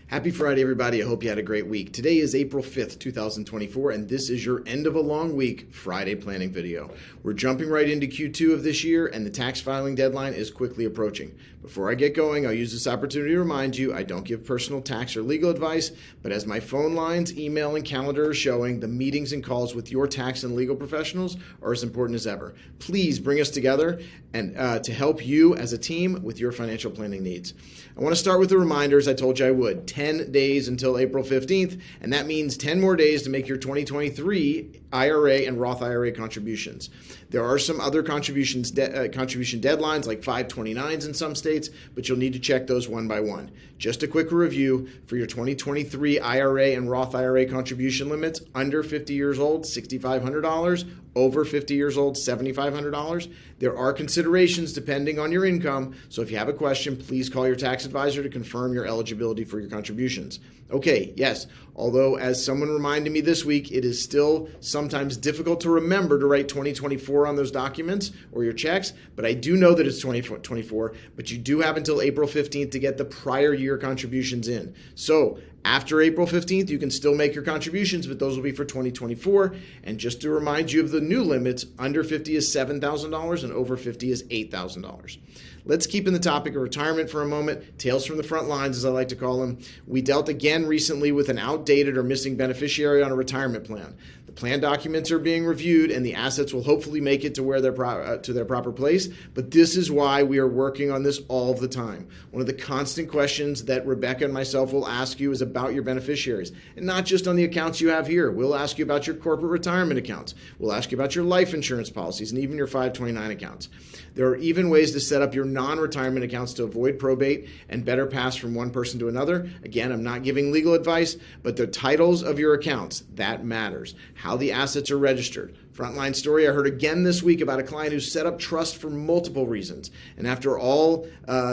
Happy Friday, everybody. I hope you had a great week. Today is April 5th, 2024, and this is your end of a long week Friday planning video. We're jumping right into Q2 of this year, and the tax filing deadline is quickly approaching. Before I get going, I'll use this opportunity to remind you I don't give personal tax or legal advice, but as my phone lines, email, and calendar are showing, the meetings and calls with your tax and legal professionals are as important as ever. Please bring us together and to help you as a team with your financial planning needs. I want to start with the reminders I told you I would. 10 days until April 15th, and that means 10 more days to make your 2023 IRA and Roth IRA contributions. There are some other contribution deadlines like 529s in some states, but you'll need to check those one by one. Just a quick review for your 2023 IRA and Roth IRA contribution limits: under 50 years old, $6,500, over 50 years old, $7,500. There are considerations depending on your income, so if you have a question, please call your tax advisor to confirm your eligibility for your contributions. Okay, yes, although as someone reminded me this week, it is still sometimes difficult to remember to write 2024 on those documents or your checks, but I do know that it's 2024, but you do have until April 15th to get the prior year contributions in. So after April 15th, you can still make your contributions, but those will be for 2024. And just to remind you of the new limits, under 50 is $7,000 and over 50 is $8,000. Let's keep in the topic of retirement for a moment. Tales from the front lines, as I like to call them. We dealt again recently with an outdated or missing beneficiary on a retirement plan. The plan documents are being reviewed, and the assets will hopefully make it to where to their proper place. But this is why we are working on this all the time. One of the constant questions that Rebecca and myself will ask you is about your beneficiaries, and not just on the accounts you have here. We'll ask you about your corporate retirement accounts. We'll ask you about your life insurance policies and even your 529 accounts. There are even ways to set up your non-retirement accounts to avoid probate and better pass from one person to another. Again, I'm not giving legal advice, but the titles of your accounts, that matters. How the assets are registered. Frontline story I heard again this week about a client who set up trust for multiple reasons. And after all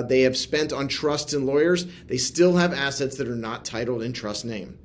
they have spent on trusts and lawyers, they still have assets that are not titled in trust name.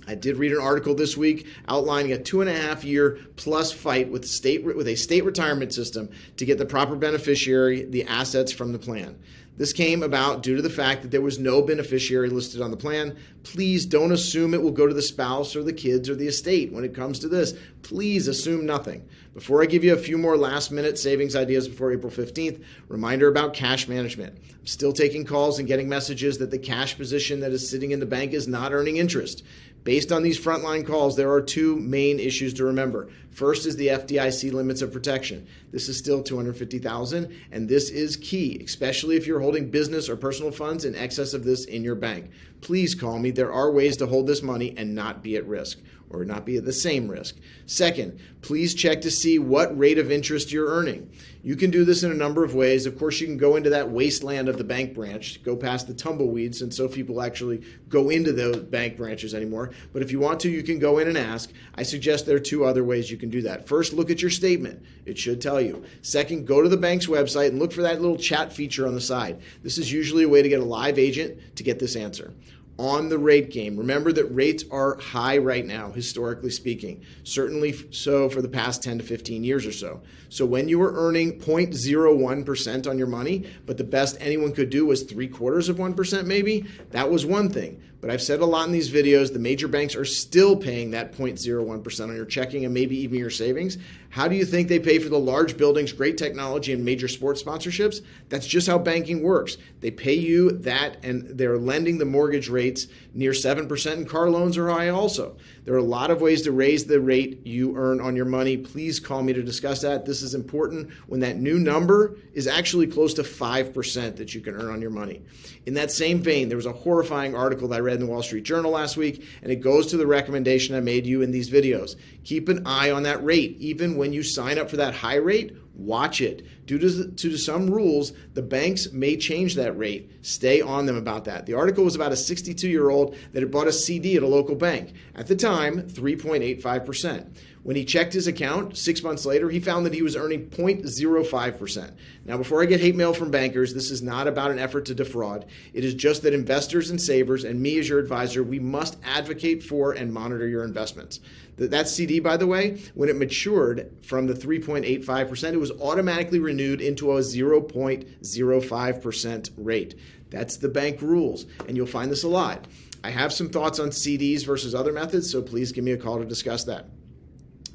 I did read an article this week outlining a 2.5-year plus fight with a state retirement system to get the proper beneficiary the assets from the plan. This came about due to the fact that there was no beneficiary listed on the plan. Please don't assume it will go to the spouse or the kids or the estate when it comes to this. Please assume nothing. Before I give you a few more last-minute savings ideas before April 15th, reminder about cash management. I'm still taking calls and getting messages that the cash position that is sitting in the bank is not earning interest. Based on these frontline calls, there are two main issues to remember. First is the FDIC limits of protection. This is still $250,000, and this is key, especially if you're holding business or personal funds in excess of this in your bank. Please call me. There are ways to hold this money and not be at risk, or not be at the same risk. Second, please check to see what rate of interest you're earning. You can do this in a number of ways. Of course, you can go into that wasteland of the bank branch, go past the tumbleweeds, and so people actually go into those bank branches anymore. But if you want to, you can go in and ask. I suggest there are two other ways you can do that. First, look at your statement. It should tell you. Second, go to the bank's website and look for that little chat feature on the side. This is usually a way to get a live agent to get this answer. On the rate game, remember that rates are high right now, historically speaking, certainly so for the past 10 to 15 years or so. So when you were earning 0.01% on your money, but the best anyone could do was 0.75% maybe, that was one thing. But I've said a lot in these videos, the major banks are still paying that 0.01% on your checking and maybe even your savings. How do you think they pay for the large buildings, great technology, and major sports sponsorships? That's just how banking works. They pay you that, and they're lending the mortgage rates near 7%, and car loans are high also. There are a lot of ways to raise the rate you earn on your money. Please call me to discuss that. This is important when that new number is actually close to 5% that you can earn on your money. In that same vein, there was a horrifying article that I read in the Wall Street Journal last week, and it goes to the recommendation I made you in these videos. Keep an eye on that rate. Even when you sign up for that high rate, watch it. Due to some rules, the banks may change that rate. Stay on them about that. The article was about a 62-year-old that had bought a CD at a local bank. At the time, 3.85%. When he checked his account 6 months later, he found that he was earning 0.05%. Now, before I get hate mail from bankers, this is not about an effort to defraud. It is just that investors and savers, and me as your advisor, we must advocate for and monitor your investments. That CD, by the way, when it matured from the 3.85%, it was automatically renewed into a 0.05% rate. That's the bank rules, and you'll find this a lot. I have some thoughts on CDs versus other methods, so please give me a call to discuss that.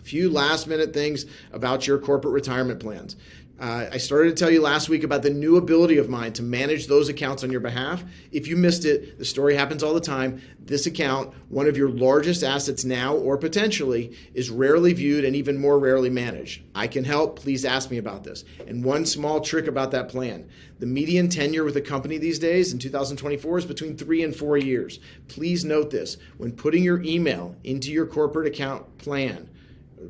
Few last minute things about your corporate retirement plans. I started to tell you last week about the new ability of mine to manage those accounts on your behalf. If you missed it, the story happens all the time. This account, one of your largest assets now or potentially, is rarely viewed and even more rarely managed. I can help. Please ask me about this. And one small trick about that plan. The median tenure with a company these days in 2024 is between 3 and 4 years. Please note this. When putting your email into your corporate account plan,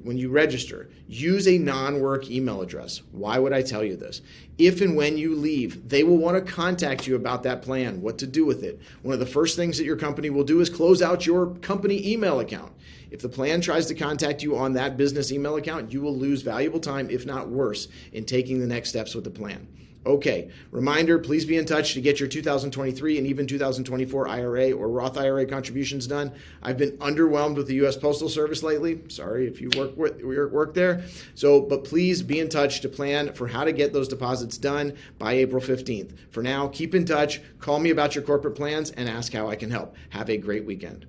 when you register, use a non-work email address. Why would I tell you this? If and when you leave, they will want to contact you about that plan, what to do with it. One of the first things that your company will do is close out your company email account. If the plan tries to contact you on that business email account, you will lose valuable time, if not worse, in taking the next steps with the plan. Okay, reminder, please be in touch to get your 2023 and even 2024 IRA or Roth IRA contributions done. I've been underwhelmed with the U.S. Postal Service lately. Sorry if you work there. But please be in touch to plan for how to get those deposits done by April 15th. For now, keep in touch, call me about your corporate plans, and ask how I can help. Have a great weekend.